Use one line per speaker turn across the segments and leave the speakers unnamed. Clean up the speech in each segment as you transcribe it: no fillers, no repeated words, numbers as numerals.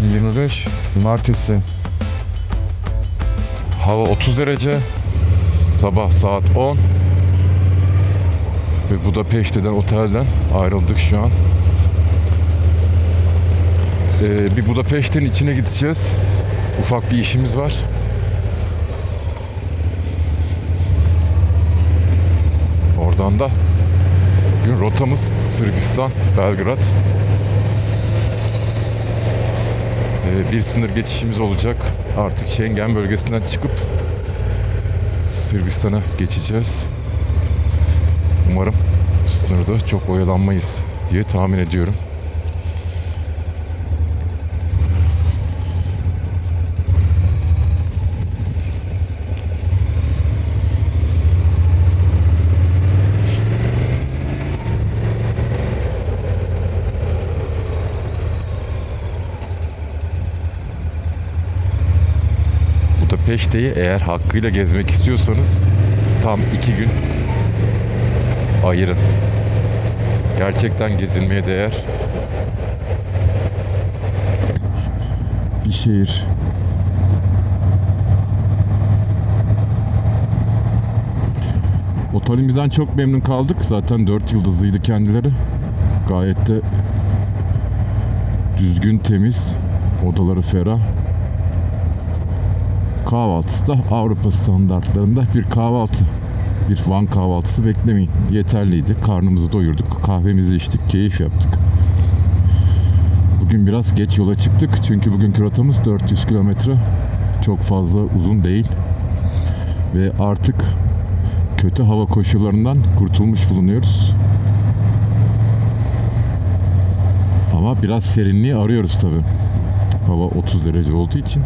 25 Cumartesi. Hava 30 derece. Sabah saat 10. Ve Budapeşte'den, otelden ayrıldık şu an. Bir Budapeşte'nin içine gideceğiz. Ufak bir işimiz var. Oradan da bugün rotamız Sırbistan, Belgrad. Bir sınır geçişimiz olacak. Artık Schengen bölgesinden çıkıp Sırbistan'a geçeceğiz. Umarım sınırda çok oyalanmayız diye tahmin ediyorum. Budapeşte'yi eğer hakkıyla gezmek istiyorsanız tam 2 gün ayırın. Gerçekten gezilmeye değer bir şehir. Otelimizden çok memnun kaldık. Zaten 4 yıldızlıydı kendileri. Gayet de düzgün, temiz, odaları ferah. Kahvaltısı da Avrupa standartlarında bir kahvaltı. Bir Van kahvaltısı beklemeyin. Yeterliydi. Karnımızı doyurduk. Kahvemizi içtik. Keyif yaptık. Bugün biraz geç yola çıktık. Çünkü bugünkü rotamız 400 kilometre. Çok fazla uzun değil. Ve artık kötü hava koşullarından kurtulmuş bulunuyoruz. Ama biraz serinliği arıyoruz tabii. Hava 30 derece olduğu için.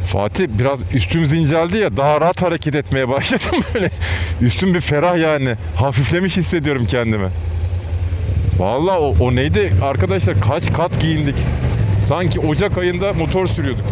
Fatih, biraz üstümüz inceldi ya, daha rahat hareket etmeye başladım böyle. Üstüm bir ferah yani. Hafiflemiş hissediyorum kendimi. Vallahi o neydi arkadaşlar, kaç kat giyindik. Sanki Ocak ayında motor sürüyorduk.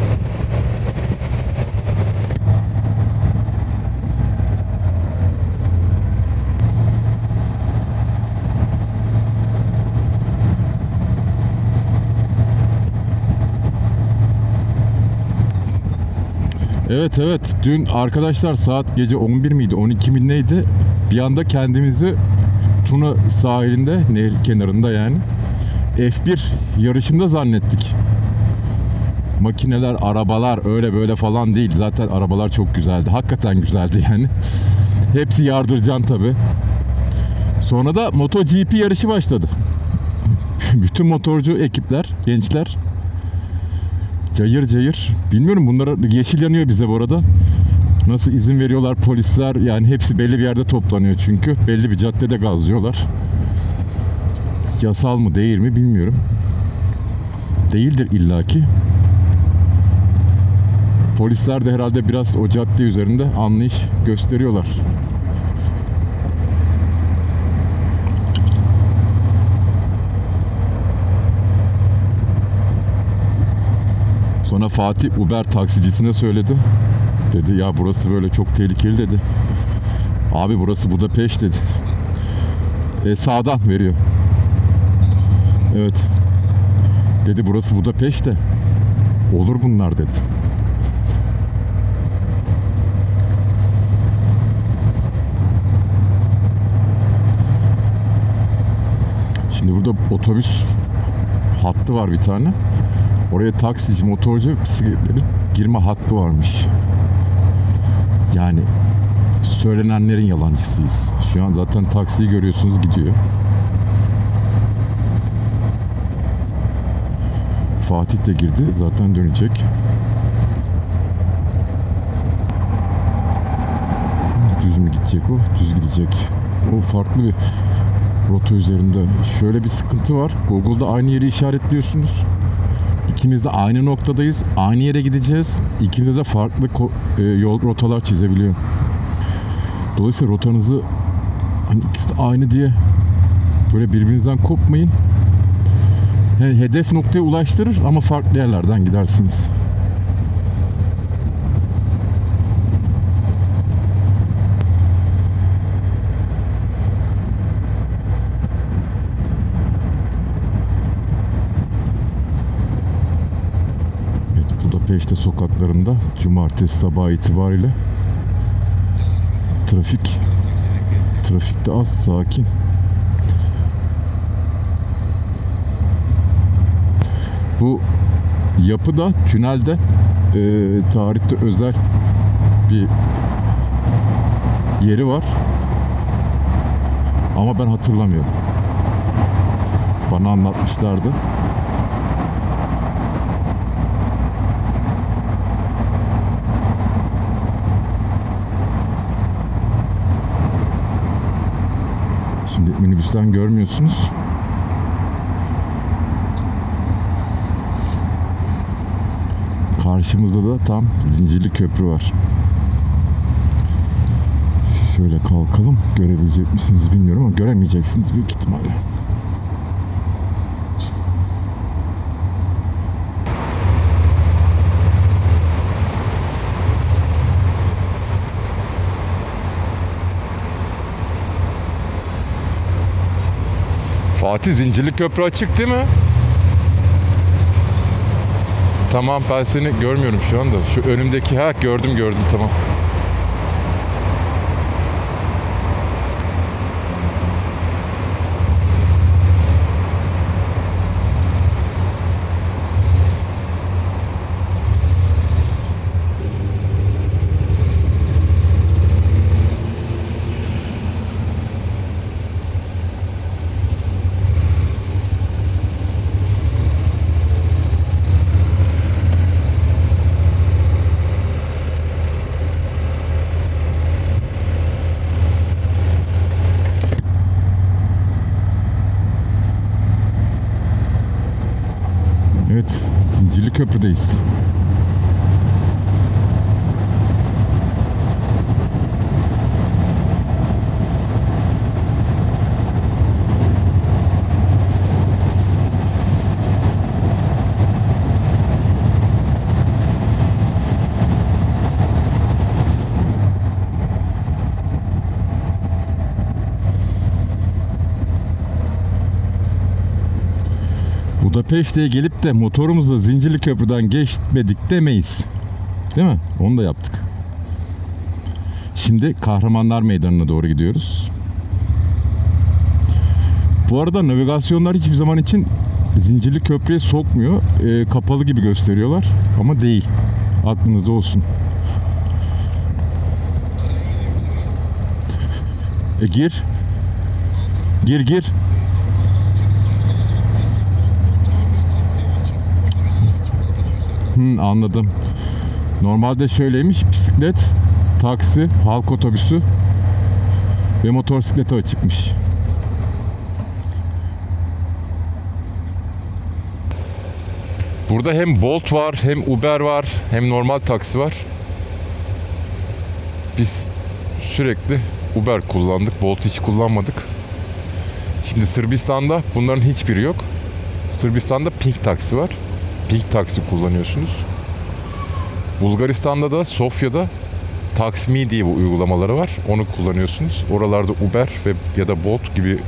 Evet, dün arkadaşlar saat gece 11 miydi 12 mi neydi, bir anda kendimizi Tuna sahilinde, nehir kenarında yani, F1 yarışında zannettik. Makineler, arabalar öyle böyle falan değil, zaten arabalar çok güzeldi, hakikaten güzeldi yani. Hepsi yardırcan tabi. Sonra da MotoGP yarışı başladı. Bütün motorcu ekipler, gençler cayır cayır. Bilmiyorum, bunlara yeşil yanıyor bize bu arada. Nasıl izin veriyorlar polisler, yani hepsi belli bir yerde toplanıyor çünkü. Belli bir caddede gazlıyorlar. Yasal mı değil mi bilmiyorum. Değildir illaki. Polisler de herhalde biraz o cadde üzerinde anlayış gösteriyorlar. Sonra Fatih Uber taksicisine söyledi. Dedi ya burası böyle çok tehlikeli dedi. Abi burası Budapeşte dedi. Sağdan veriyor. Evet. Dedi burası Budapeşte. Olur bunlar dedi. Şimdi burada otobüs hattı var bir tane. Oraya taksici, motorcu, bisikletlerin girme hakkı varmış. Yani söylenenlerin yalancısıyız. Şu an zaten taksiyi görüyorsunuz gidiyor. Fatih de girdi. Zaten dönecek. Düz mü gidecek o? Düz gidecek. O farklı bir rota üzerinde. Şöyle bir sıkıntı var. Google'da aynı yeri işaretliyorsunuz. İkimiz de aynı noktadayız. Aynı yere gideceğiz. İkimiz de farklı yol rotalar çizebiliyor. Dolayısıyla rotanızı hani ikisi de aynı diye böyle birbirinizden kopmayın. Hedef noktaya ulaştırır ama farklı yerlerden gidersiniz. Evet, Budapeşte sokaklarında cumartesi sabahı itibariyle trafikte az, sakin. Bu yapıda, tünelde tarihte özel bir yeri var. Ama ben hatırlamıyorum. Bana anlatmışlardı. Şimdi minibüsten görmüyorsunuz. Karşımızda da tam Zincirli Köprü var. Şöyle kalkalım. Görebilecek misiniz bilmiyorum ama göremeyeceksiniz büyük ihtimalle. Fatih, Zincirli Köprü açık değil mi? Tamam, ben seni görmüyorum şu anda. Şu önümdeki, gördüm tamam. Evet, Zincirli Köprü'deyiz. Budapeşte'ye gelip de motorumuzu Zincirli Köprü'den geçmedik demeyiz. Değil mi? Onu da yaptık. Şimdi Kahramanlar Meydanı'na doğru gidiyoruz. Bu arada navigasyonlar hiçbir zaman için Zincirli Köprü'ye sokmuyor. Kapalı gibi gösteriyorlar ama değil. Aklınızda olsun. Gir. Gir. Anladım. Normalde şöyleymiş: bisiklet, taksi, halk otobüsü ve motosiklete açıkmış. Burada hem Bolt var, hem Uber var, hem normal taksi var. Biz sürekli Uber kullandık, Bolt hiç kullanmadık. Şimdi Sırbistan'da bunların hiçbiri yok. Sırbistan'da Pink taksi var. Pink taksi kullanıyorsunuz. Bulgaristan'da da, Sofya'da Taksmi diye bir uygulamaları var. Onu kullanıyorsunuz. Oralarda Uber ve ya da Bolt gibi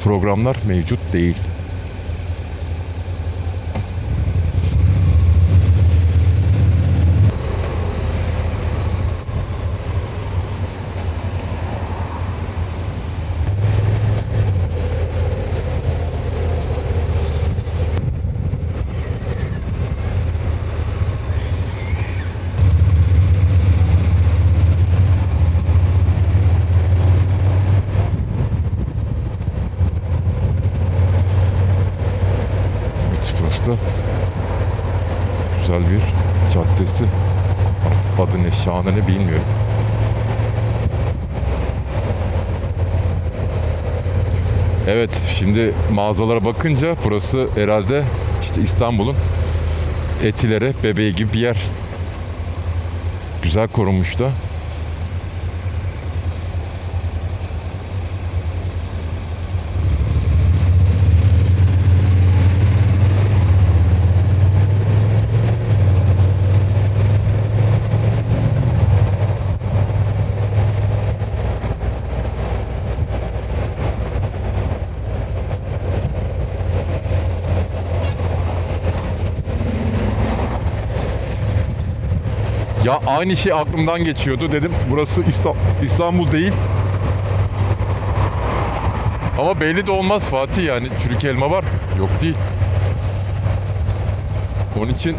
programlar mevcut değil. güzel bir caddesi. Artık adı ne, şahane ne bilmiyorum. Evet, şimdi mağazalara bakınca burası herhalde işte İstanbul'un Etileri, Bebeği gibi bir yer. Güzel korunmuş da. Ya aynı şey aklımdan geçiyordu. Dedim burası İstanbul değil. Ama belli de olmaz Fatih, yani çürük elma var. Yok değil. Onun için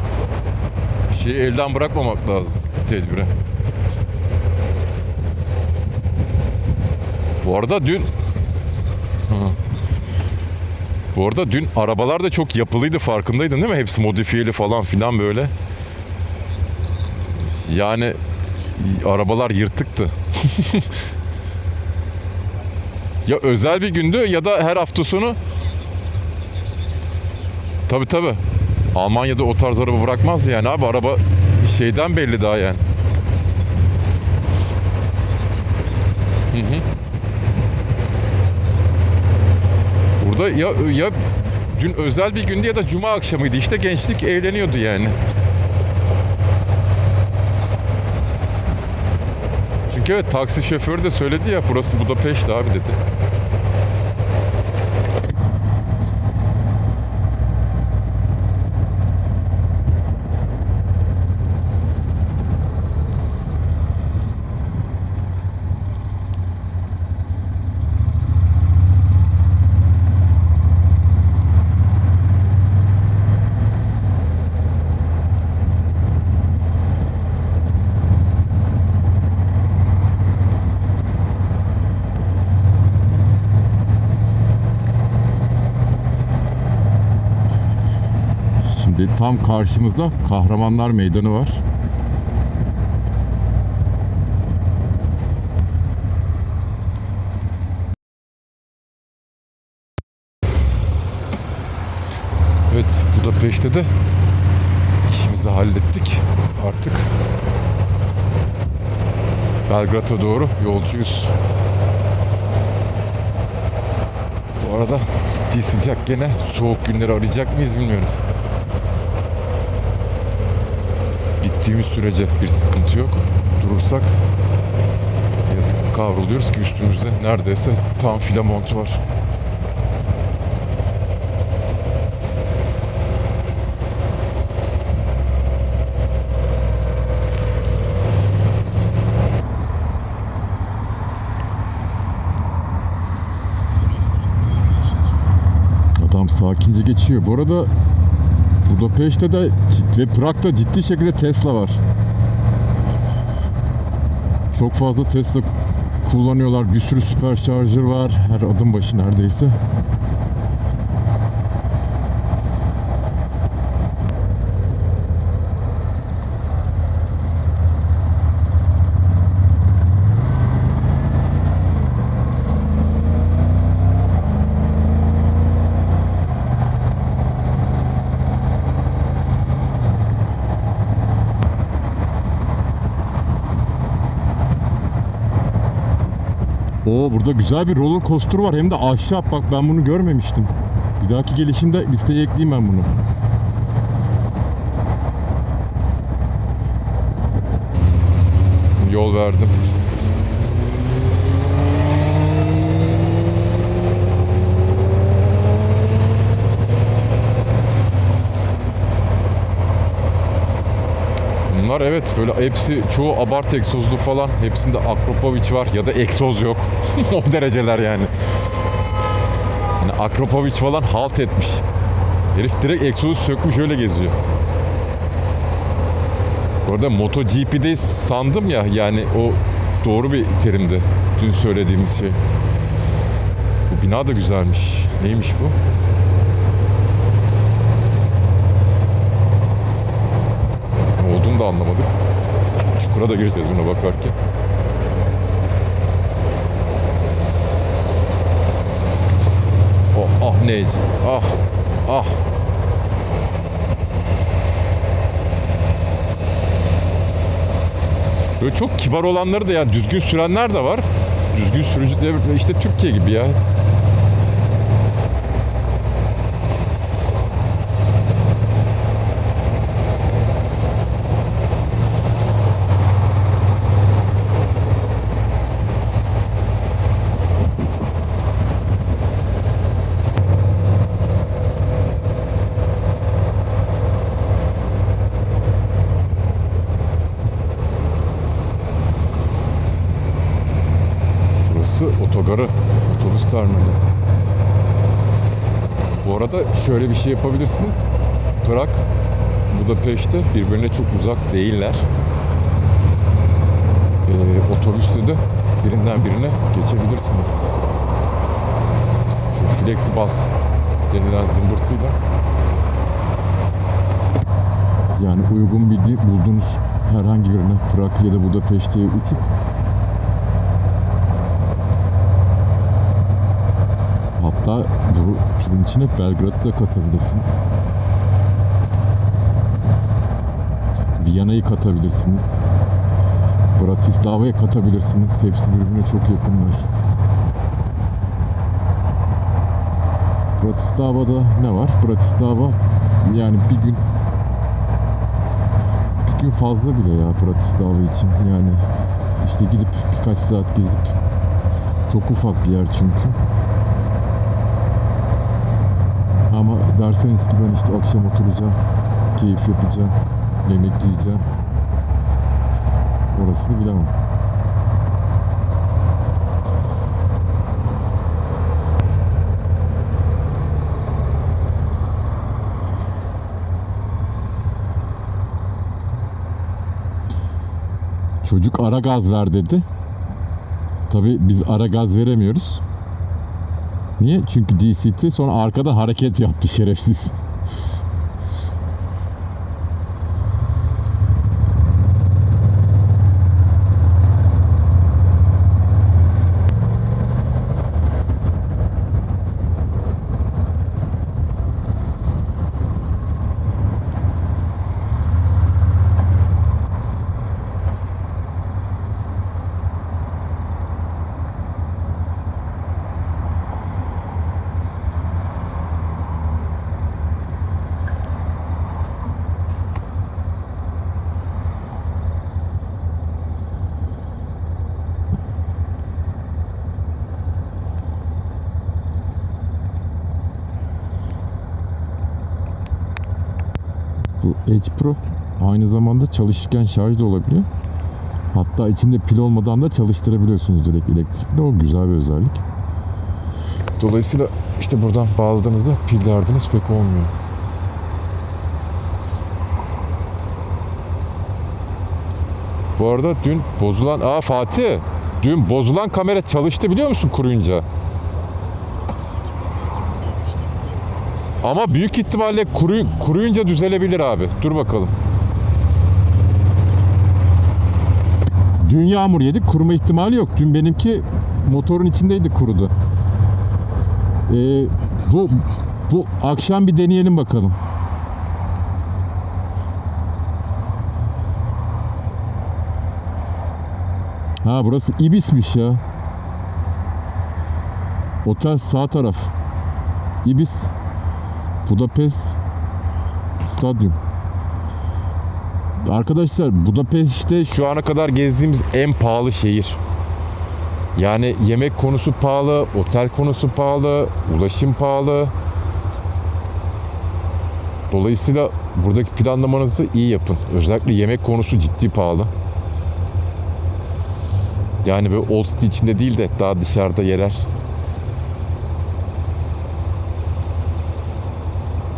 şeyi elden bırakmamak lazım, tedbire. Bu arada dün arabalar da çok yapılıydı, farkındaydın değil mi? Hepsi modifiyeli falan filan böyle. Yani arabalar yırtıktı. Ya özel bir gündü ya da her hafta sonu. Tabii. Almanya'da o tarz araba bırakmaz yani abi. Araba şeyden belli daha yani. Hı. Burada ya dün özel bir gündü ya da cuma akşamıydı. İşte gençlik eğleniyordu yani. Çünkü evet, taksi şoförü de söyledi ya, burası Budapeşt abi dedi. Şimdi tam karşımızda Kahramanlar Meydanı var. Evet, Budapeşte de işimizi hallettik. Artık Belgrad'a doğru yolcuyuz. Bu arada ciddi sıcak, gene soğuk günleri arayacak mıyız bilmiyorum. Gittiğimiz sürece bir sıkıntı yok. Durursak yazık kavruluyoruz ki üstümüzde neredeyse tam file mont var. Adam sakince geçiyor. Bu arada Budapeşte de ve Prag'da ciddi şekilde Tesla var. Çok fazla Tesla kullanıyorlar. Bir sürü süpercharger var. Her adım başı neredeyse. Oo, burada güzel bir roller coaster var. Hem de ahşap. Bak, ben bunu görmemiştim. Bir dahaki gelişimde listeye ekleyeyim ben bunu. Yol verdim. Bunlar evet böyle hepsi, çoğu abartı egzozlu falan. Hepsinde Akropovic var ya da egzoz yok. O dereceler yani. Yani Akropovic falan halt etmiş. Herif direkt egzozu sökmüş, öyle geziyor. Bu arada MotoGP'de sandım ya, yani o doğru bir terimdi dün söylediğimiz şey. Bu bina da güzelmiş. Neymiş bu? da anlamadık. Çukura da gireceğiz buna bakarken. Oh, ah neydi? Ah, ah. Böyle çok kibar olanları da ya düzgün sürenler de var. Düzgün sürücüler işte Türkiye gibi ya. Otogarı, otobüs terminali. Bu arada şöyle bir şey yapabilirsiniz. Prag, Budapeşte birbirine çok uzak değiller. Otobüste de birinden birine geçebilirsiniz. Şu Flexibus denilen zımbırtıyla. Yani uygun bilgi bulduğunuz herhangi birine Prag ya da Budapeşte'ye uçup hatta bu turun içine Belgrad'ı da katabilirsiniz. Viyana'yı katabilirsiniz. Bratislava'ya katabilirsiniz. Hepsi birbirine çok yakınlar. Bratislava'da ne var? Bratislava yani bir gün fazla bile ya Bratislava için. Yani işte gidip birkaç saat gezip çok ufak bir yer çünkü. Ama derseniz ki ben işte akşam oturacağım, keyif yapacağım, yemek yiyeceğim. Orasını bilemem. Çocuk ara gaz ver dedi. Tabii biz ara gaz veremiyoruz. Niye? Çünkü DCT sonra arkada hareket yaptı şerefsiz. Bu Edge Pro aynı zamanda çalışırken şarj da olabiliyor. Hatta içinde pil olmadan da çalıştırabiliyorsunuz direkt elektrikle. O güzel bir özellik. Dolayısıyla işte buradan bağladığınızda pil derdiniz pek olmuyor. Bu arada dün bozulan... Fatih! Dün bozulan kamera çalıştı biliyor musun kuruyunca? Ama büyük ihtimalle kuruyunca düzelebilir abi. Dur bakalım. Dün yağmur yedik. Kuruma ihtimali yok. Dün benimki motorun içindeydi, kurudu. Bu akşam bir deneyelim bakalım. Ha, burası Ibis'miş ya. Otel sağ taraf. Ibis. Budapest Stadyum. Arkadaşlar Budapeşte şu ana kadar gezdiğimiz en pahalı şehir. Yani yemek konusu pahalı, otel konusu pahalı, ulaşım pahalı. Dolayısıyla buradaki planlamanızı iyi yapın. Özellikle yemek konusu ciddi pahalı. Yani böyle Old City içinde değil de daha dışarıda yerler.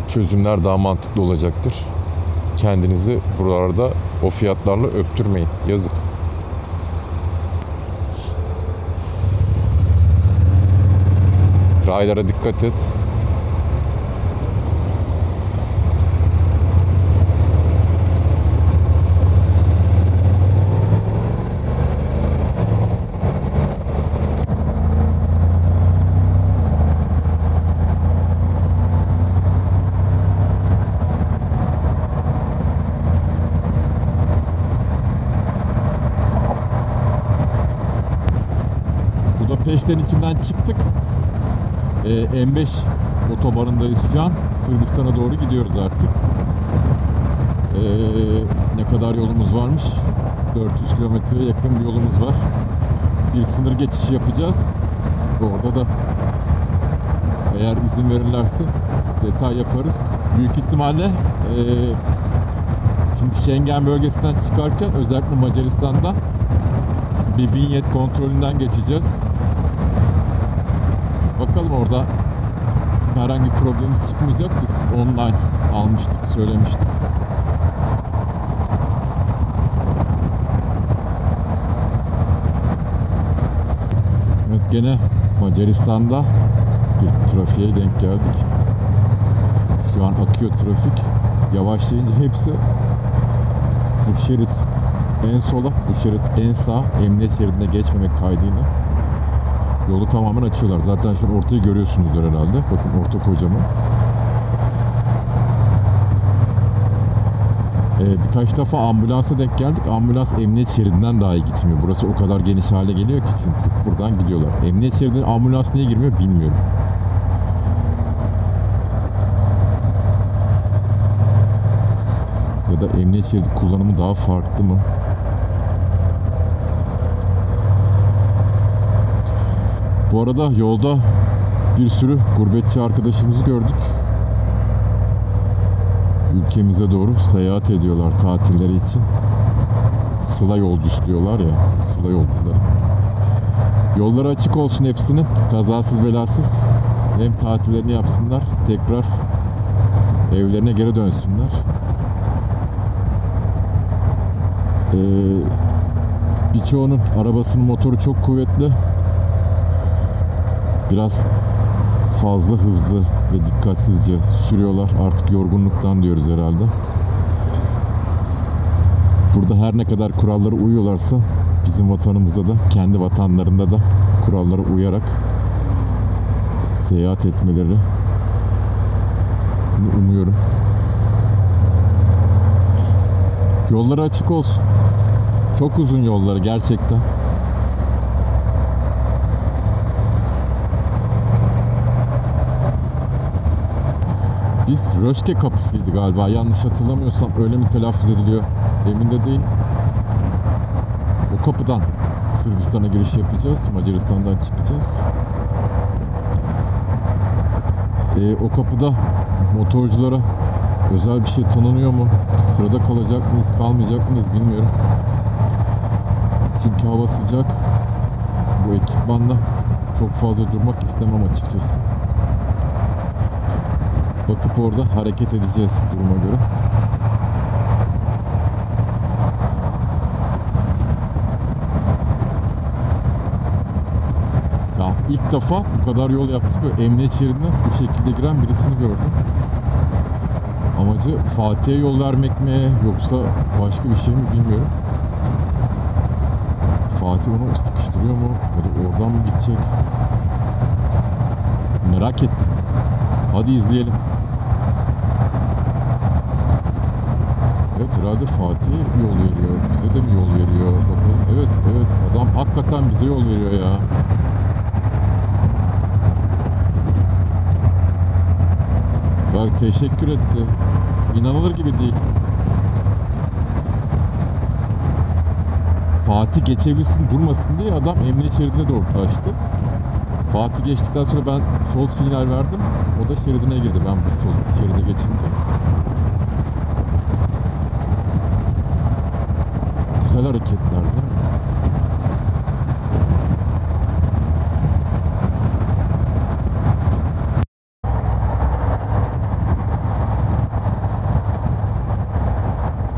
Çözümler daha mantıklı olacaktır. Kendinizi buralarda o fiyatlarla öptürmeyin. Yazık. Raylara dikkat et. Budapeşte'nin içinden çıktık. M5 otobanındayız şu an. Sırbistan'a doğru gidiyoruz artık. Ne kadar yolumuz varmış? 400 kilometreye yakın bir yolumuz var. Bir sınır geçişi yapacağız. Orada da eğer izin verirlerse detay yaparız. Büyük ihtimalle şimdi Schengen bölgesinden çıkarken özellikle Macaristan'dan bir vinyet kontrolünden geçeceğiz. Bakalım, orada herhangi bir problemimiz çıkmayacak. Biz online almıştık, söylemiştik. Evet, gene Macaristan'da bir trafiğe denk geldik. Şu an akıyor trafik. Yavaşlayınca hepsi bu şerit en sola, bu şerit en sağ, emniyet şeridine geçmemek kaydıyla yolu tamamen açıyorlar. Zaten şu an ortayı görüyorsunuzdur herhalde. Bakın orta kocaman. Birkaç defa ambulansa denk geldik. Ambulans emniyet şeridinden daha iyi gitmiyor. Burası o kadar geniş hale geliyor ki çünkü buradan gidiyorlar. Emniyet şeridine ambulans niye girmiyor bilmiyorum. Ya da emniyet şeridi kullanımı daha farklı mı? Bu arada yolda bir sürü gurbetçi arkadaşımızı gördük. Ülkemize doğru seyahat ediyorlar tatilleri için. Sıla yolcusu diyorlar ya, sıla yolcuları. Yolları açık olsun hepsinin, kazasız belasız. Hem tatillerini yapsınlar, tekrar evlerine geri dönsünler. Birçoğunun arabasının motoru çok kuvvetli. Biraz fazla hızlı ve dikkatsizce sürüyorlar. Artık yorgunluktan diyoruz herhalde. Burada her ne kadar kurallara uyuyorlarsa bizim vatanımızda da, kendi vatanlarında da kurallara uyarak seyahat etmeleri umuyorum. Yolları açık olsun. Çok uzun yolları gerçekten. Biz Röşke kapısıydı galiba. Yanlış hatırlamıyorsam öyle mi telaffuz ediliyor emin de değilim. O kapıdan Sırbistan'a giriş yapacağız. Macaristan'dan çıkacağız. O kapıda motorculara özel bir şey tanınıyor mu? Sırada kalacak mıyız, kalmayacak mıyız bilmiyorum. Çünkü hava sıcak. Bu ekipmanla çok fazla durmak istemem açıkçası. Bakıp orada hareket edeceğiz duruma göre. Ya ilk defa bu kadar yol yaptık ve emniyet şeridine bu şekilde giren birisini gördüm. Amacı Fatih'e yol vermek mi yoksa başka bir şey mi bilmiyorum. Fatih onu sıkıştırıyor mu ya da oradan mı gidecek? Merak ettim. Hadi izleyelim. Evet, herhalde Fatih yol veriyor. Bize de mi yol veriyor? Bakalım. Evet. Adam hakikaten bize yol veriyor ya. Bak, teşekkür etti. İnanılır gibi değil. Fatih geçebilsin, durmasın diye adam emniyet şeridine doğru taştı. Fatih geçtikten sonra ben sol sinyal verdim. O da şeridine girdi ben bu sol şeride geçince. Güzel hareketler değil mi?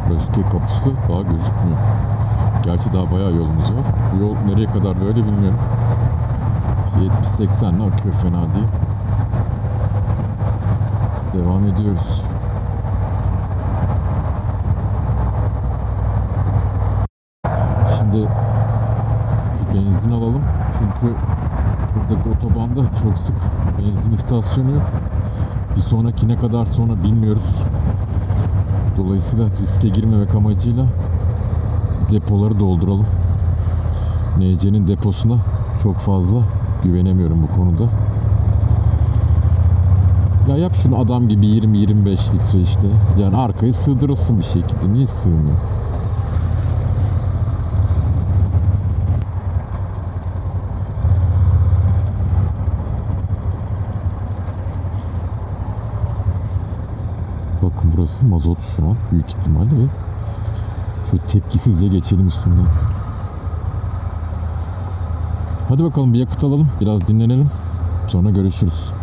Röşke kapısı daha gözükmüyor. Gerçi daha bayağı yolumuz var. Bu yol nereye kadar böyle bilmiyorum. 70-80'le akıyor, fena değil. Devam ediyoruz. Şimdi bir benzin alalım. Çünkü buradaki otobanda çok sık benzin istasyonu yok. Bir sonraki ne kadar sonra bilmiyoruz. Dolayısıyla riske girmemek amacıyla depoları dolduralım. NC'nin deposuna çok fazla güvenemiyorum bu konuda. Ya yap şunu adam gibi 20-25 litre işte. Yani arkaya sığdırılsın bir şekilde. Niye sığmıyor? Bakın burası mazot şu an büyük ihtimalle. Şöyle tepkisizce geçelim üstünden. Hadi bakalım bir yakıt alalım. Biraz dinlenelim. Sonra görüşürüz.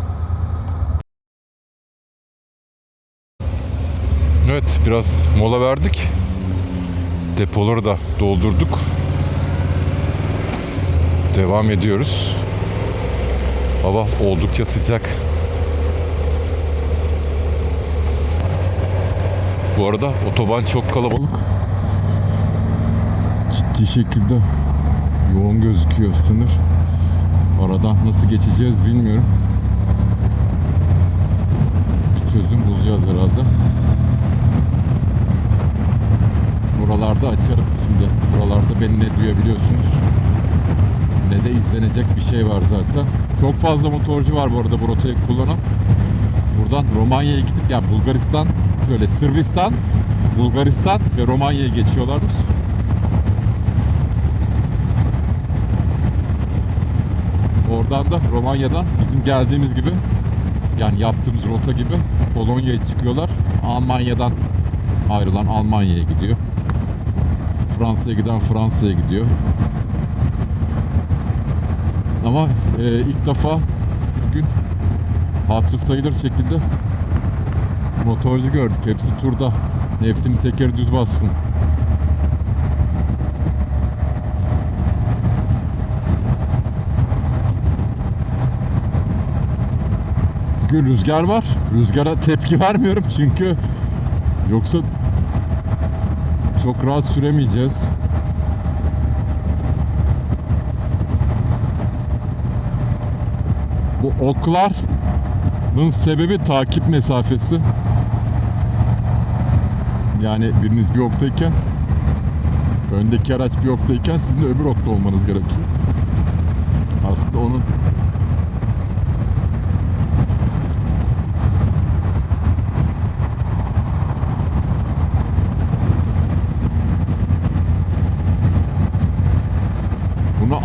Evet, biraz mola verdik. Depoları da doldurduk. Devam ediyoruz. Hava oldukça sıcak. Bu arada otoban çok kalabalık. Ciddi şekilde yoğun gözüküyor sınır. Aradan nasıl geçeceğiz bilmiyorum. Bir çözüm bulacağız herhalde. Buralarda açarım şimdi. Buralarda beni ne duyabiliyorsunuz ne de izlenecek bir şey var zaten. Çok fazla motorcu var bu arada bu rotayı kullanan. Buradan Romanya'ya gidip ya Bulgaristan, şöyle Sırbistan, Bulgaristan ve Romanya'ya geçiyorlarmış. Oradan da Romanya'dan bizim geldiğimiz gibi yani yaptığımız rota gibi Polonya'ya çıkıyorlar. Almanya'dan ayrılan Almanya'ya gidiyor. Fransa'ya giden Fransa'ya gidiyor. Ama ilk defa bugün hatırı sayılır şekilde motorcu gördük. Hepsi turda. Hepsinin tekeri düz bassın. Bugün rüzgar var. Rüzgara tepki vermiyorum çünkü yoksa çok rahat süremeyeceğiz. Bu okların sebebi takip mesafesi. Yani biriniz bir oktayken, öndeki araç bir oktayken sizin de öbür okta olmanız gerekiyor. Aslında onun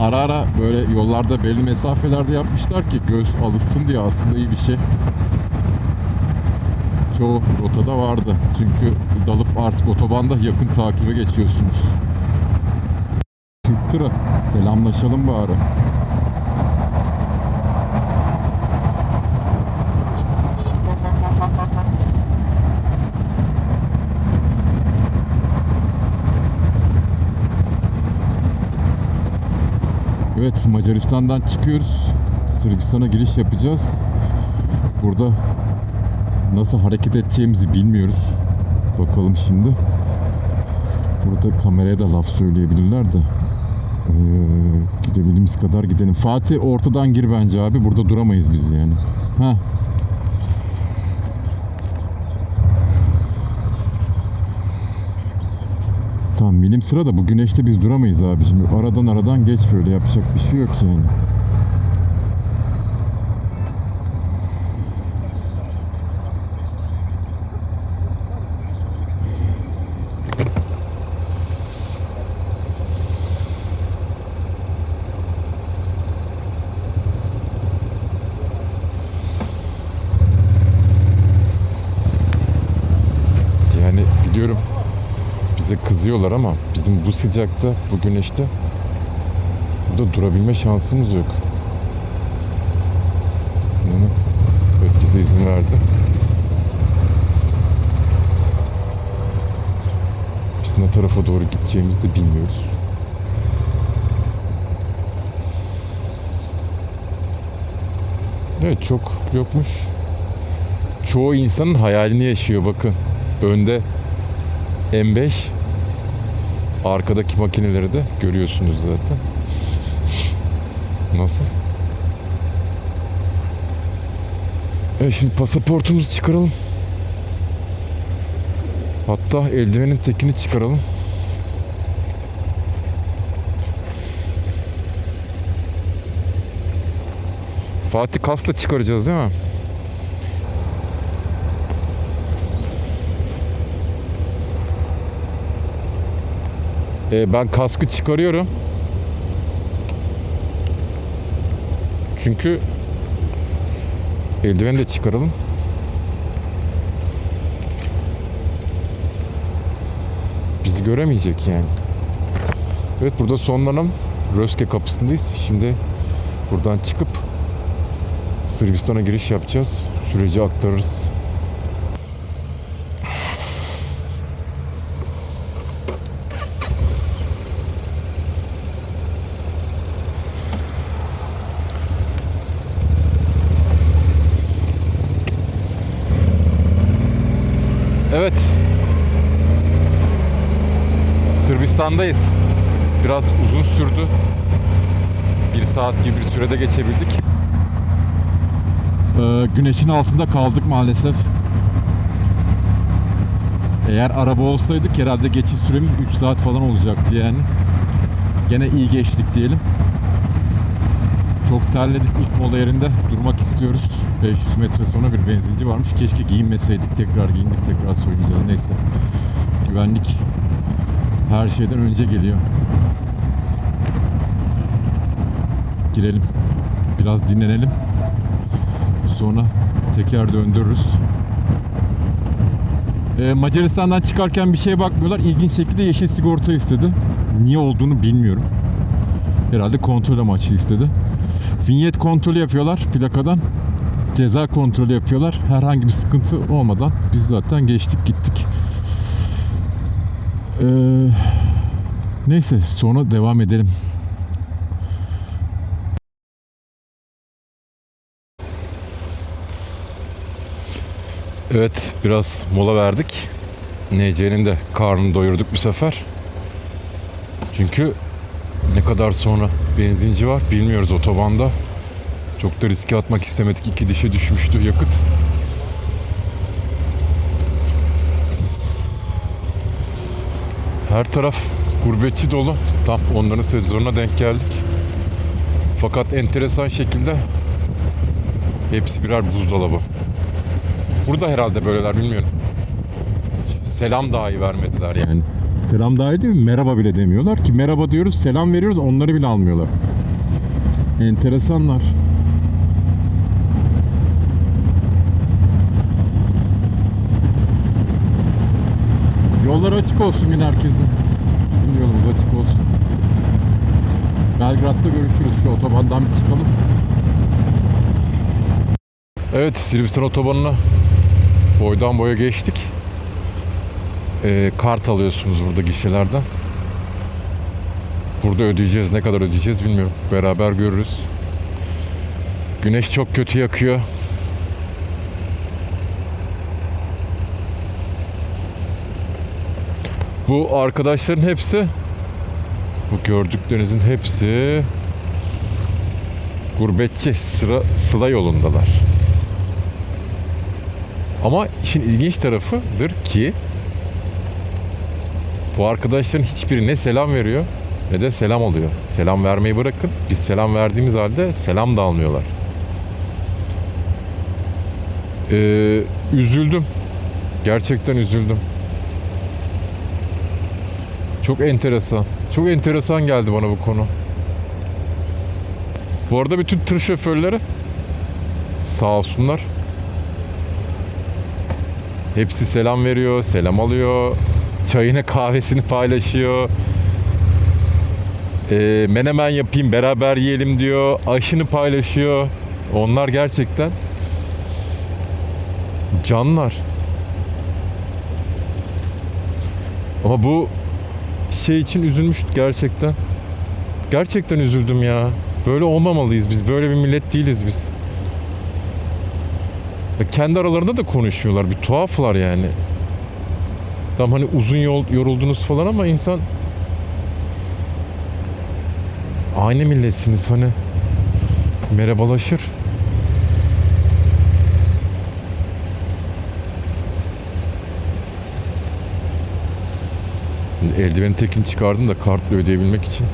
ara ara böyle yollarda belli mesafelerde yapmışlar ki göz alışsın diye, aslında iyi bir şey. Çoğu rotada vardı. Çünkü dalıp artık otobanda yakın takibe geçiyorsunuz. Türk tırı. Selamlaşalım bari. Evet, Macaristan'dan çıkıyoruz. Sırbistan'a giriş yapacağız. Burada nasıl hareket edeceğimizi bilmiyoruz. Bakalım şimdi. Burada kameraya da laf söyleyebilirler de. Gidebildiğimiz kadar gidelim. Fatih ortadan gir bence abi. Burada duramayız biz yani. Heh. Tamam, benim sırada bu güneşte biz duramayız abi. Şimdi aradan geç, böyle yapacak bir şey yok yani. Yani biliyorum bize kızıyorlar ama bizim bu sıcakta, bu güneşte burada durabilme şansımız yok. Yani evet, bize izin verdi. Biz ne tarafa doğru gideceğimizi de bilmiyoruz. Evet, çok yokmuş. Çoğu insanın hayalini yaşıyor bakın. Önde M5, arkadaki makineleri de görüyorsunuz zaten. Nasıl? Evet, şimdi pasaportumuzu çıkaralım. Hatta eldivenin tekini çıkaralım. Fatih kaskla çıkaracağız değil mi? Ben kaskı çıkarıyorum. Çünkü eldiveni de çıkaralım. Bizi göremeyecek yani. Evet, burada sonlanalım. Röske kapısındayız. Şimdi buradan çıkıp Sırbistan'a giriş yapacağız. Süreci aktarırız. Evet. Sırbistan'dayız. Biraz uzun sürdü. 1 saat gibi bir sürede geçebildik. Güneşin altında kaldık maalesef. Eğer araba olsaydık herhalde geçiş süremiz 3 saat falan olacaktı yani. Gene iyi geçtik diyelim. Çok terledik, ilk mola yerinde durmak istiyoruz. 500 metre sonra bir benzinci varmış. Keşke giyinmeseydik, tekrar giyindik, tekrar soyunacağız. Neyse. Güvenlik her şeyden önce geliyor. Girelim. Biraz dinlenelim. Sonra teker döndürürüz. Macaristan'dan çıkarken bir şeye bakmıyorlar. İlginç şekilde yeşil sigorta istedi. Niye olduğunu bilmiyorum. Herhalde kontrol amaçlı istedi. Vinyet kontrolü yapıyorlar plakadan. Ceza kontrolü yapıyorlar. Herhangi bir sıkıntı olmadan biz zaten geçtik gittik. Neyse, sonra devam edelim. Evet, biraz mola verdik. NC'nin de karnını doyurduk bu sefer. Çünkü ne kadar sonra benzinci var bilmiyoruz otobanda. Çok da riske atmak istemedik. 2 dişe düşmüştü yakıt. Her taraf gurbetçi dolu. Tam onların sezonuna denk geldik. Fakat enteresan şekilde hepsi birer buzdolabı. Burada herhalde böyleler, bilmiyorum. Selam dahi vermediler yani. Selam dahi değil mi? Merhaba bile demiyorlar ki. Merhaba diyoruz, selam veriyoruz, onları bile almıyorlar. Enteresanlar. Yollar açık olsun yine herkesin. Bizim yolumuz açık olsun. Belgrad'da görüşürüz. Şu otobandan bir çıkalım. Evet, Sırbistan otobanına boydan boya geçtik. Kart alıyorsunuz burada gişelerden. Burada ödeyeceğiz. Ne kadar ödeyeceğiz bilmiyorum. Beraber görürüz. Güneş çok kötü yakıyor. Bu arkadaşların hepsi, bu gördüklerinizin hepsi gurbetçi, sıla yolundalar. Ama işin ilginç tarafıdır ki bu arkadaşların hiçbiri ne selam veriyor ne de selam alıyor. Selam vermeyi bırakın. Biz selam verdiğimiz halde selam da almıyorlar. Üzüldüm. Gerçekten üzüldüm. Çok enteresan. Çok enteresan geldi bana bu konu. Bu arada bütün tır şoförleri sağ olsunlar. Hepsi selam veriyor, selam alıyor. Çayını, kahvesini paylaşıyor. Menemen yapayım, beraber yiyelim diyor. Aşını paylaşıyor. Onlar gerçekten canlar. Ama bu şey için üzülmüştüm gerçekten. Gerçekten üzüldüm ya. Böyle olmamalıyız biz. Böyle bir millet değiliz biz. Ya kendi aralarında da konuşuyorlar. Bir tuhaflar yani. Tam hani uzun yol yoruldunuz falan ama insan aynı milletsiniz hani. Merhabalaşır. Eldivenin tekini çıkardım da kartla ödeyebilmek için.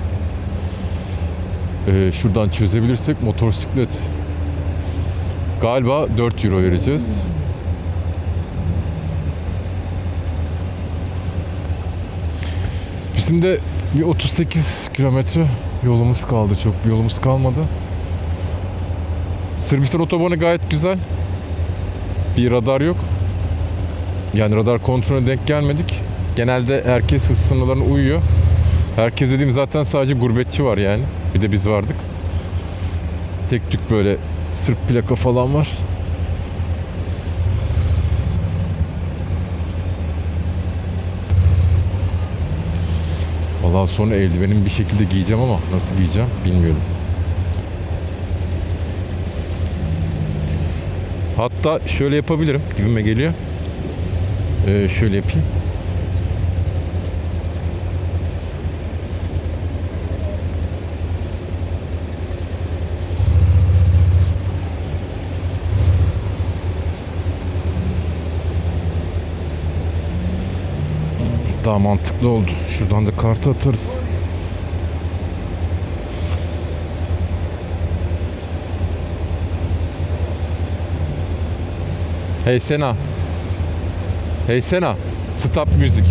Şuradan çözebilirsek motosiklet Galiba 4 euro vereceğiz. Bizim de bir 38 kilometre yolumuz kaldı. Çok bir yolumuz kalmadı. Sırbistan otobanı gayet güzel. Bir radar yok. Yani radar kontrolüne denk gelmedik. Genelde herkes hız sınırlarına uyuyor. Herkes dediğim zaten sadece gurbetçi var yani. Bir de biz vardık. Tek tük böyle Sırp plaka falan var. Vallahi sonra eldivenimi bir şekilde giyeceğim ama nasıl giyeceğim bilmiyorum. Hatta şöyle yapabilirim gibime geliyor. Şöyle yapayım. Daha mantıklı oldu. Şuradan da kartı atarız. Hey Sena. Hey Sena. Stop müzik.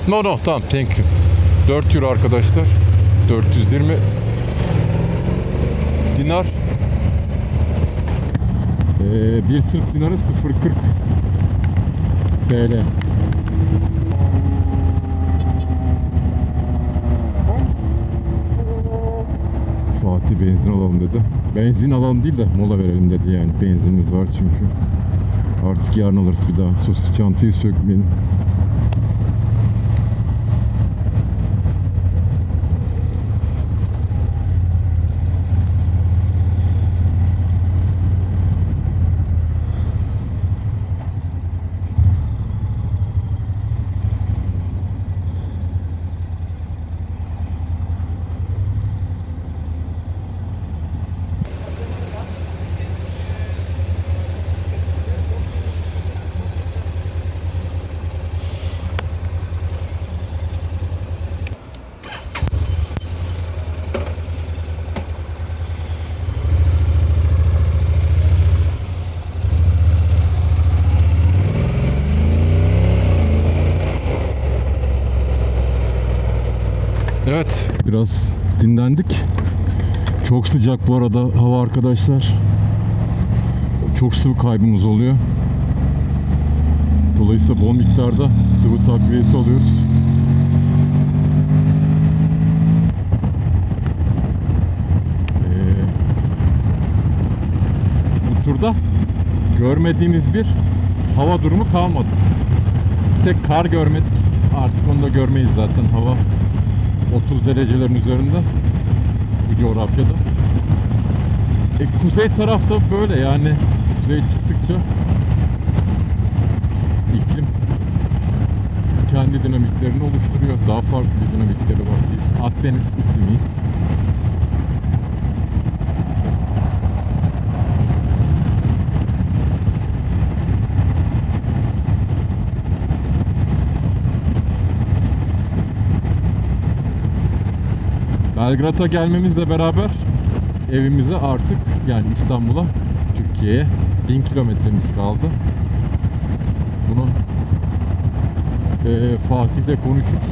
No tamam thank you. 4 euro arkadaşlar. 420 dinar. Bir Sırp dinarı 0.40 TL. Fatih benzin alalım dedi. Benzin alalım değil de mola verelim dedi yani. Benzinimiz var çünkü. Artık yarın alırız bir daha. Sosis çantayı sökmeyin. Evet, biraz dinlendik. Çok sıcak bu arada hava arkadaşlar. Çok sıvı kaybımız oluyor. Dolayısıyla bol miktarda sıvı takviyesi alıyoruz. Bu turda görmediğimiz bir hava durumu kalmadı. Tek kar görmedik. Artık onu da görmeyiz zaten. Hava 30 derecelerin üzerinde bu coğrafyada. Kuzey tarafta böyle yani kuzeye çıktıkça iklim kendi dinamiklerini oluşturuyor. Daha farklı dinamikleri var. Biz Akdeniz iklimiyiz. Belgrad'a gelmemizle beraber evimize artık yani İstanbul'a, Türkiye'ye 1000 kilometremiz kaldı. Bunu Fatih'le konuşup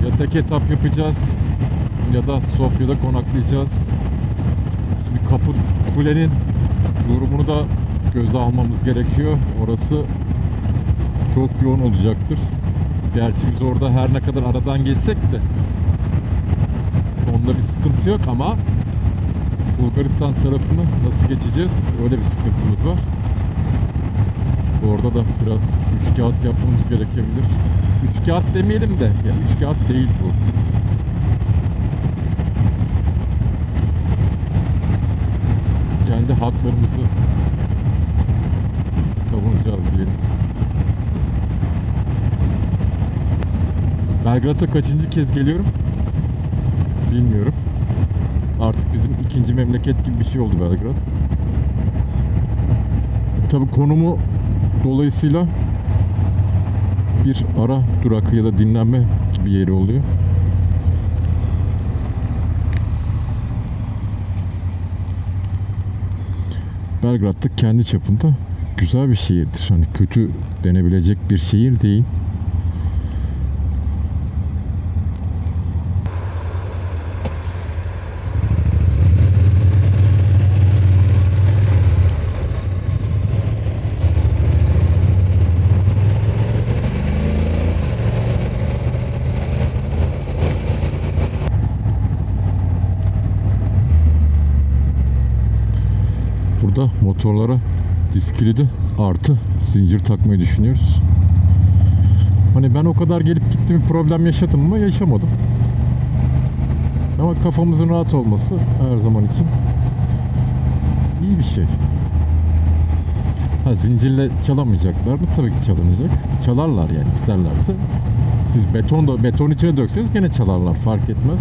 ya tek etap yapacağız ya da Sofya'da konaklayacağız. Şimdi Kapı Kule'nin durumunu da göze almamız gerekiyor. Orası çok yoğun olacaktır. Gerçi biz orada her ne kadar aradan geçsek de onda bir sıkıntı yok ama Bulgaristan tarafını nasıl geçeceğiz? Öyle bir sıkıntımız var. Orada da biraz üç kağıt yapmamız gerekebilir. Üç kağıt demeyelim de, ya üç kağıt değil bu. Kendi haklarımızı savunacağız diyelim. Belgrad'a kaçıncı kez geliyorum bilmiyorum. Artık bizim ikinci memleket gibi bir şey oldu Belgrad. Tabii konumu dolayısıyla bir ara durak ya da dinlenme gibi yeri oluyor. Belgrad'da kendi çapında güzel bir şehirdir. Hani kötü denebilecek bir şehir değil. Burada motorlara diskili de artı zincir takmayı düşünüyoruz. Hani ben o kadar gelip gittim, bir problem yaşadım mı? Yaşamadım. Ama kafamızın rahat olması her zaman için iyi bir şey. Ha, zincirle çalamayacaklar mı? Tabii ki çalınacak. Çalarlar yani isterlerse. Siz beton içine dökseniz gene çalarlar, fark etmez.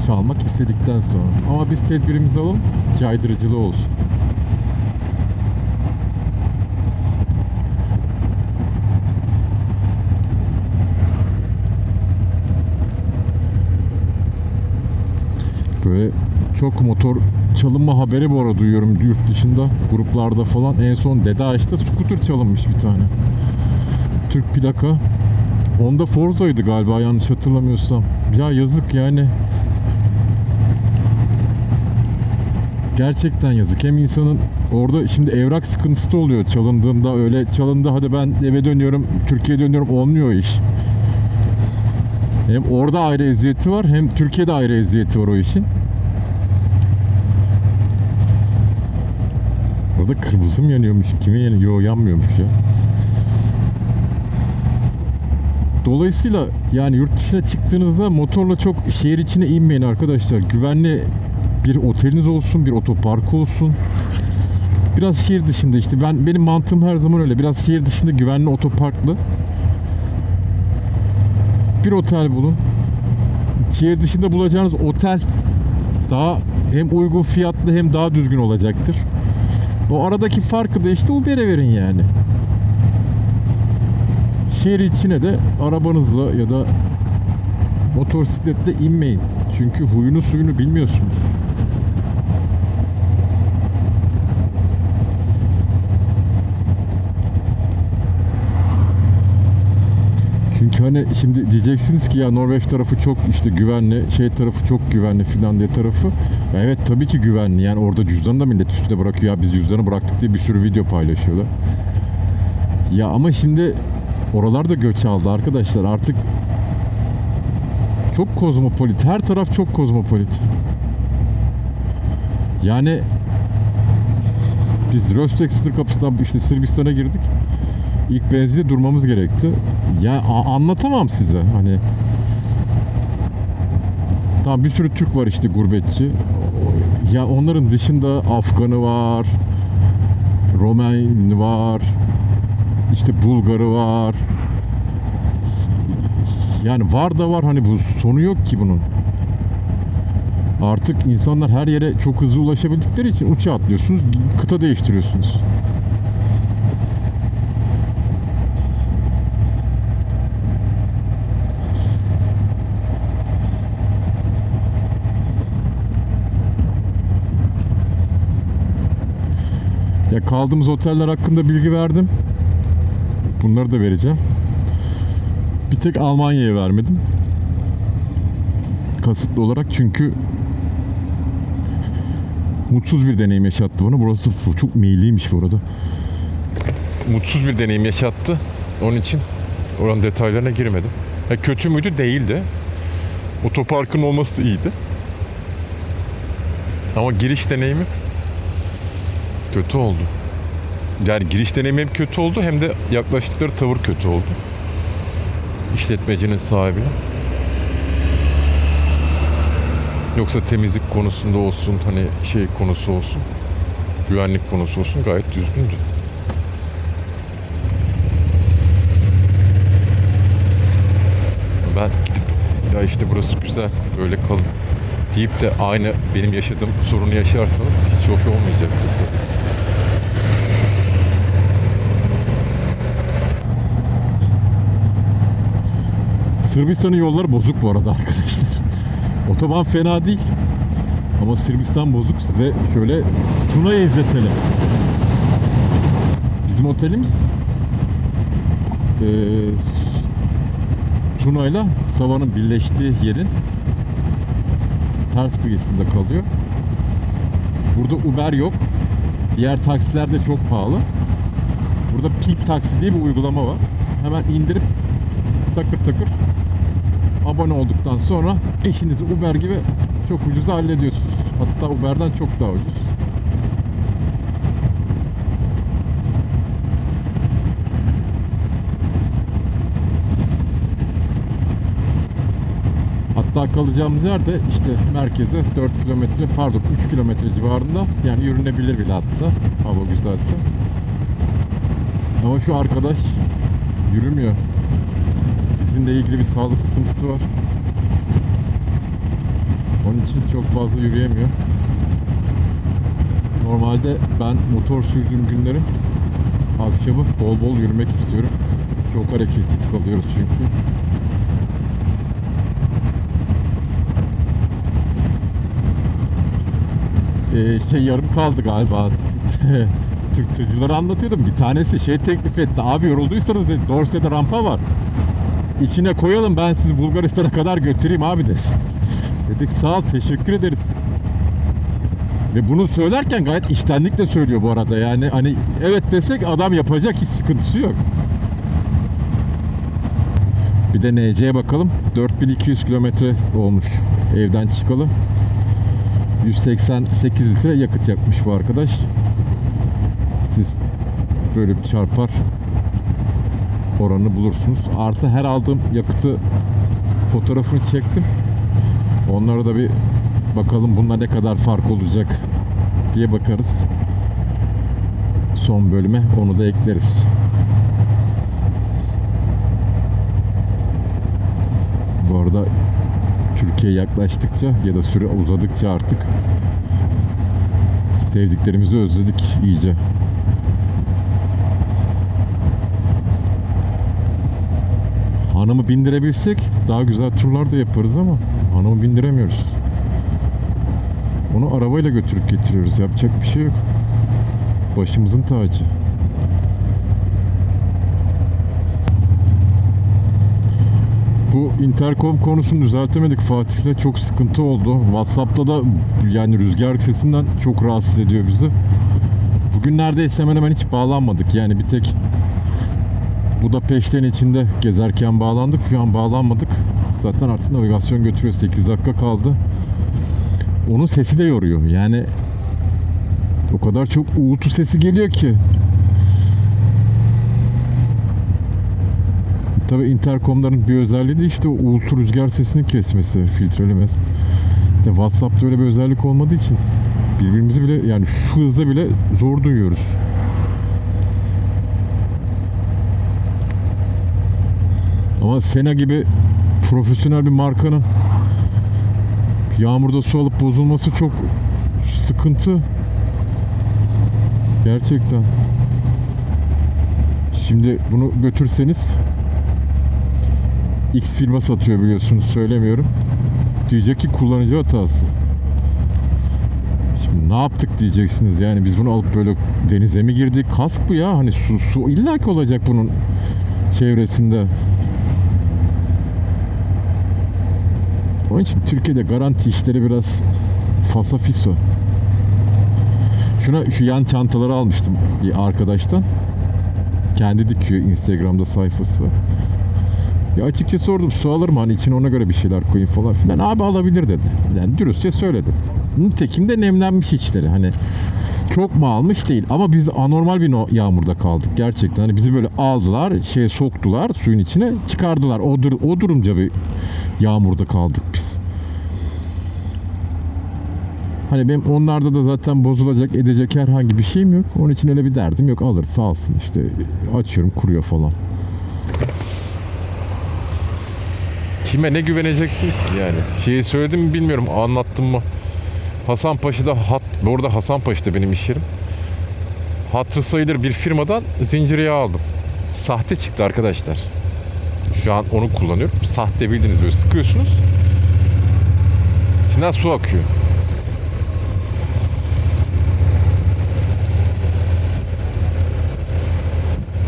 Çalmak istedikten sonra. Ama biz tedbirimizi alalım, caydırıcılığı olsun. Böyle çok motor çalınma haberi bu arada duyuyorum yurt dışında, gruplarda falan. En son Dedeağaç'ta scooter çalınmış bir tane. Türk plaka. Honda Forza'ydı galiba, yanlış hatırlamıyorsam. Ya yazık yani. Gerçekten yazık. Hem insanın orada şimdi evrak sıkıntısı da oluyor çalındığında, öyle çalındı hadi ben eve dönüyorum, Türkiye'ye dönüyorum, olmuyor o iş. Hem orada ayrı eziyeti var, hem Türkiye'de ayrı eziyeti var o işin. Orada kırmızı mı yanıyormuş, kime yanıyor? Yok, yanmıyormuş ya. Dolayısıyla yani yurt dışına çıktığınızda motorla çok şehir içine inmeyin arkadaşlar. Güvenli bir oteliniz olsun, bir otopark olsun. Biraz şehir dışında, işte benim mantığım her zaman öyle. Biraz şehir dışında güvenli otoparklı bir otel bulun. Şehir dışında bulacağınız otel daha hem uygun fiyatlı hem daha düzgün olacaktır. O aradaki farkı da işte Uber'e verin yani. Şehir içine de arabanızla ya da motosikletle inmeyin. Çünkü huyunu suyunu bilmiyorsunuz. Çünkü hani şimdi diyeceksiniz ki ya Norveç tarafı çok işte güvenli, şey tarafı çok güvenli filan diye tarafı. Ya evet, tabii ki güvenli. Yani orada cüzdanı da millet üstüne bırakıyor. Ya biz cüzdanı bıraktık diye bir sürü video paylaşıyorlar. Ya ama şimdi oralar da göç aldı arkadaşlar. Artık çok kozmopolit. Her taraf çok kozmopolit. Yani biz Rostek sınır kapısından işte Sırbistan'a girdik. İlk benzinde durmamız gerekti. Ya anlatamam size. Hani tamam, bir sürü Türk var işte, gurbetçi. Ya onların dışında Afganı var, Romen var, işte Bulgarı var. Yani var da var, hani bu sonu yok ki bunun. Artık insanlar her yere çok hızlı ulaşabildikleri için uçağa atlıyorsunuz, kıta değiştiriyorsunuz. Ya kaldığımız oteller hakkında bilgi verdim. Bunları da vereceğim. Bir tek Almanya'ya vermedim. Kasıtlı olarak, çünkü mutsuz bir deneyim yaşattı bana. Burası çok meyilliymiş bu arada. Mutsuz bir deneyim yaşattı. Onun için oranın detaylarına girmedim. Ya kötü müydü? Değildi. Otoparkın olması iyiydi. Ama giriş deneyimi kötü oldu. Yani giriş deneyimi hem kötü oldu, hem de yaklaştıkları tavır kötü oldu. İşletmecinin sahibine. Yoksa temizlik konusunda olsun, hani şey konusu olsun, güvenlik konusu olsun gayet düzgündü. Ben gidip ya işte burası güzel, böyle kalın deyip de aynı benim yaşadığım sorunu yaşarsanız hiç hoş olmayacaktır tabii. Sırbistan'ın yolları bozuk bu arada arkadaşlar. Otoban fena değil. Ama Sırbistan bozuk. Size şöyle Tuna'yı izletelim. Bizim otelimiz Tuna ile Sava'nın birleştiği yerin ters kıyısında kalıyor. Burada Uber yok. Diğer taksiler de çok pahalı. Burada Peak Taksi diye bir uygulama var. Hemen indirip takır takır abone olduktan sonra eşinizi Uber gibi çok ucuza hallediyorsunuz. Hatta Uber'den çok daha ucuz. Hatta kalacağımız yer de işte merkeze 4 kilometre, pardon 3 kilometre civarında. Yani yürünebilir bile hatta hava güzelse. Ama şu arkadaş yürümüyor. Sizinle ilgili bir sağlık sıkıntısı var. Onun için çok fazla yürüyemiyor. Normalde ben motor sürdüğüm günlerin akşamı bol bol yürümek istiyorum. Çok hareketsiz kalıyoruz çünkü. Yarım kaldı galiba. Türk tırcıları anlatıyordum. Bir tanesi teklif etti. Abi yorulduysanız dedi, Dorset'te rampa var. İçine koyalım, ben sizi Bulgaristan'a kadar götüreyim abi dedi. Dedik sağ ol, teşekkür ederiz. Ve bunu söylerken gayet içtenlikle söylüyor bu arada. Yani hani evet desek adam yapacak, hiç sıkıntısı yok. Bir de NC'ye bakalım. 4200 kilometre olmuş evden çıkalı. 188 litre yakıt yakmış bu arkadaş. Siz böyle bir çarpar oranını bulursunuz. Artı her aldığım yakıtı fotoğrafını çektim. Onlara da bir bakalım bununla ne kadar fark olacak diye bakarız. Son bölüme onu da ekleriz. Bu arada Türkiye'ye yaklaştıkça ya da süre uzadıkça artık sevdiklerimizi özledik iyice. Hanımı bindirebilsek daha güzel turlar da yaparız ama hanımı bindiremiyoruz. Onu arabayla götürüp getiriyoruz. Yapacak bir şey yok. Başımızın tacı. Bu interkom konusunu düzeltemedik Fatih'le. Çok sıkıntı oldu. WhatsApp'ta da yani rüzgar sesinden çok rahatsız ediyor bizi. Bugün neredeyse hemen hiç bağlanmadık. Yani bir tek Budapeşte'nin içinde gezerken bağlandık. Şu an bağlanmadık. Zaten artık navigasyon götürüyor. 8 dakika kaldı. Onun sesi de yoruyor. Yani o kadar çok uğultu sesi geliyor ki. Tabii interkomların bir özelliği de işte o uğultu rüzgar sesini kesmesi, filtrelemez. De WhatsApp'ta öyle bir özellik olmadığı için birbirimizi bile yani şu hızda bile zor duyuyoruz. Ama Sena gibi profesyonel bir markanın yağmurda su alıp bozulması çok sıkıntı. Gerçekten. Şimdi bunu götürseniz X firma satıyor biliyorsunuz, söylemiyorum. Diyecek ki kullanıcı hatası. Şimdi ne yaptık diyeceksiniz, yani biz bunu alıp böyle denize mi girdik? Kask bu ya, hani su illaki olacak bunun çevresinde. Onun için Türkiye'de garanti işleri biraz fasafiso. Şu yan çantaları almıştım bir arkadaştan. Kendi dikiyor, Instagram'da sayfası var. Ya açıkça sordum, su alır mı, hani içine ona göre bir şeyler koyayım falan filan. Abi alabilir dedi. Yani dürüstçe söyledi. Nitekim de nemlenmiş içleri, hani çok mu almış değil ama biz anormal bir yağmurda kaldık gerçekten. Hani bizi böyle aldılar, soktular suyun içine, çıkardılar. O durumca bir yağmurda kaldık biz. Hani benim onlarda da zaten bozulacak edecek herhangi bir şeyim yok. Onun için öyle bir derdim yok. Alır sağ olsun işte, açıyorum kuruyor falan. Kime ne güveneceksiniz ki yani? Şeyi söyledim mi bilmiyorum, anlattım mı? Hasanpaşa'da orada Hasanpaşa'da benim iş yerim. Hatırı sayılır bir firmadan zincir yağı aldım. Sahte çıktı arkadaşlar. Şu an onu kullanıyorum. Sahte bildiğiniz, böyle sıkıyorsunuz. İçinden su akıyor.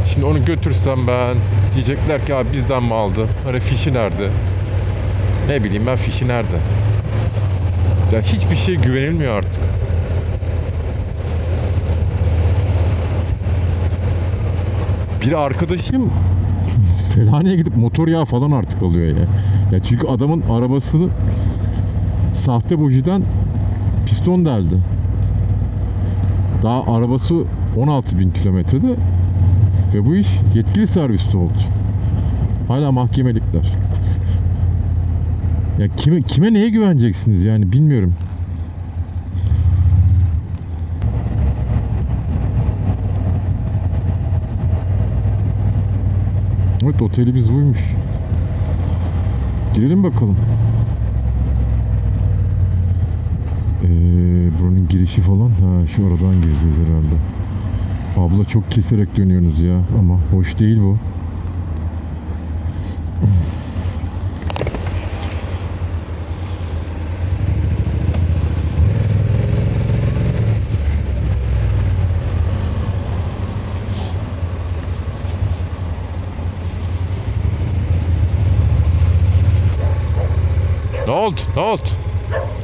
Şimdi onu götürsem ben, diyecekler ki abi bizden mi aldı? Hani fişi nerede? Ne bileyim ben, fişi nerede? Ya hiçbir şeye güvenilmiyor artık. Bir arkadaşım Selanik'e gidip motor yağı falan artık alıyor ya. Ya çünkü adamın arabasını sahte bujiden piston deldi. Daha arabası 16.000 kilometrede ve bu iş yetkili serviste oldu. Hala mahkemelikler. Ya kime neye güveneceksiniz yani, bilmiyorum. Evet, otelimiz buymuş. Girelim bakalım. Buranın girişi falan. Ha, şu aradan gireceğiz herhalde. Abla çok keserek dönüyorsunuz ya. Ama hoş değil bu. Ne oldu? Ne oldu?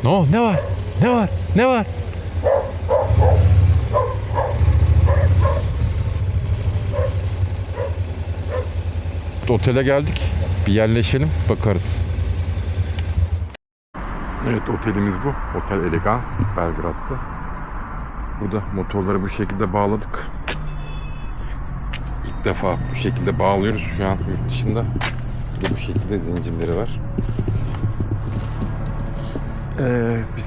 Ne oldu? Ne var? Ne var? Ne var? Otele geldik. Bir yerleşelim, bakarız. Evet, otelimiz bu. Otel Elegans, Belgrad'da. Burada motorları bu şekilde bağladık. İlk defa bu şekilde bağlıyoruz şu an yurt dışında. Burada bu şekilde zincirleri var. Biz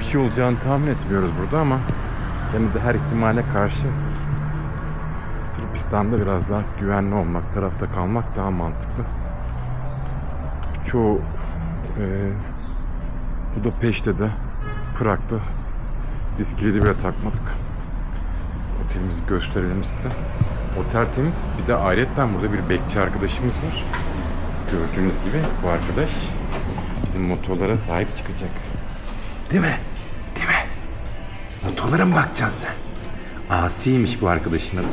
bir şey olacağını tahmin etmiyoruz burada ama yine de her ihtimale karşı Sırbistan'da biraz daha güvenli olmak, tarafta kalmak daha mantıklı. Çoğu Budapeşte'de, Prag'da disk kilidi bile takmadık. Otelimizi gösterelim size. Otel temiz. Bir de ayrıca burada bir bekçi arkadaşımız var. Gördüğünüz gibi bu arkadaş bizim motorlara sahip çıkacak. Değil mi? Değil mi? Motorlara mı bakacaksın sen? Asiymiş bu arkadaşın adı.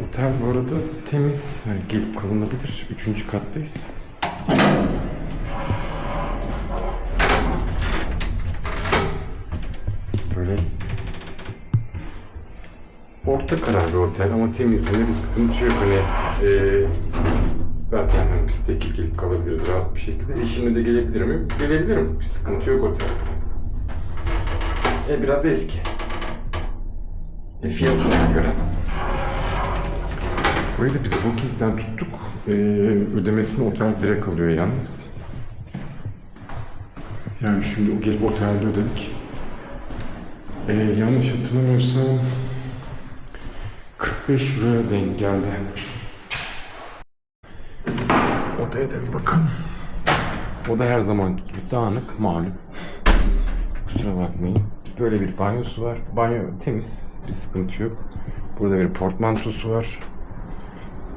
Otel bu arada temiz. Yani gelip kalınabilir. 3. kattayız. Böyle orta karar bir otel ama temizliğinde bir sıkıntı yok. Hani zaten biz tekil gelip kalabiliriz rahat bir şekilde. Eşimle de gelebilir miyim? Gelebilirim. Bir sıkıntı yok otelde. Biraz eski. Fiyatına göre. Burayı da biz Booking'den tuttuk. Ödemesini otel direkt alıyor yalnız. Yani şimdi gelip otelde ödedik. Yanlış hatırlamıyorsam 45 euroya denk geldi. Odaya da bir bakalım. Oda her zamanki gibi dağınık, malum. Kusura bakmayın. Böyle bir banyosu var. Banyo temiz, bir sıkıntı yok. Burada bir portmantosu var.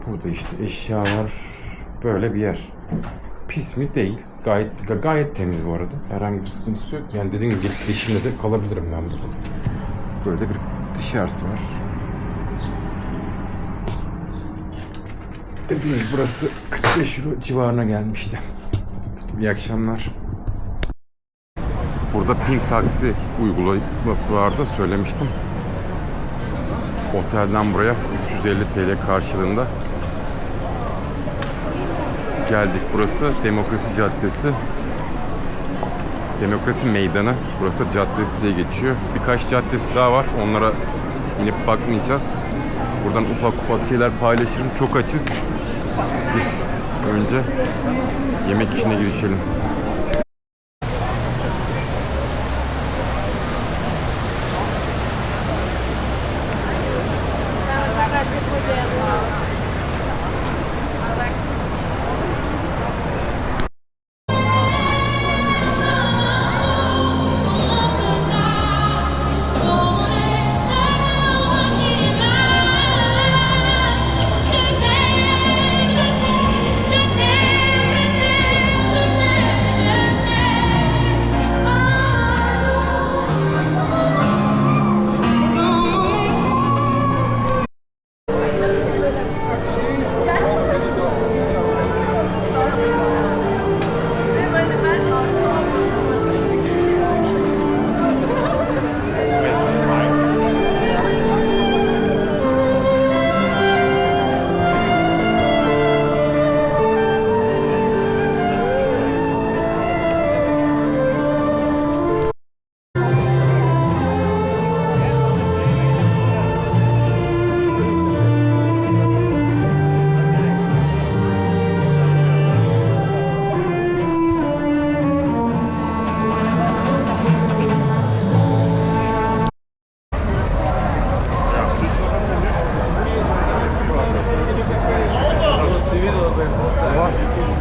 Burada işte eşyalar, böyle bir yer. Pis mi? Değil. Gayet temiz bu arada. Herhangi bir sıkıntısı yok. Yani dediğim gibi eşimle de kalabilirim ben burada. Böyle bir dışarısı var. Dediğim gibi burası 45 euro civarına gelmişti. İyi akşamlar. Burada Pink taksi uygulaması vardı, söylemiştim. Otelden buraya 350 TL karşılığında geldik. Burası Demokrasi Caddesi. Demokrasi Meydanı. Burası caddesi diye geçiyor. Birkaç caddesi daha var. Onlara İnip bakmayacağız. Buradan ufak ufak şeyler paylaşırım. Çok açız. Önce yemek işine girişelim.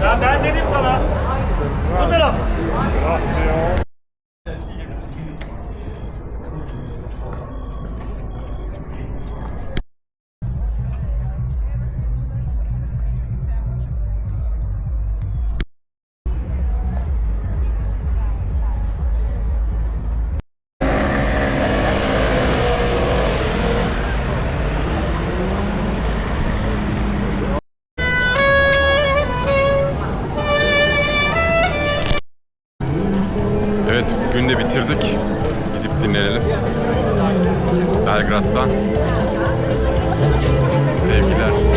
Ya ben dedim sana. Bu taraf.
Evet, bugün de bitirdik. Gidip dinlenelim. Belgrad'dan sevgiler.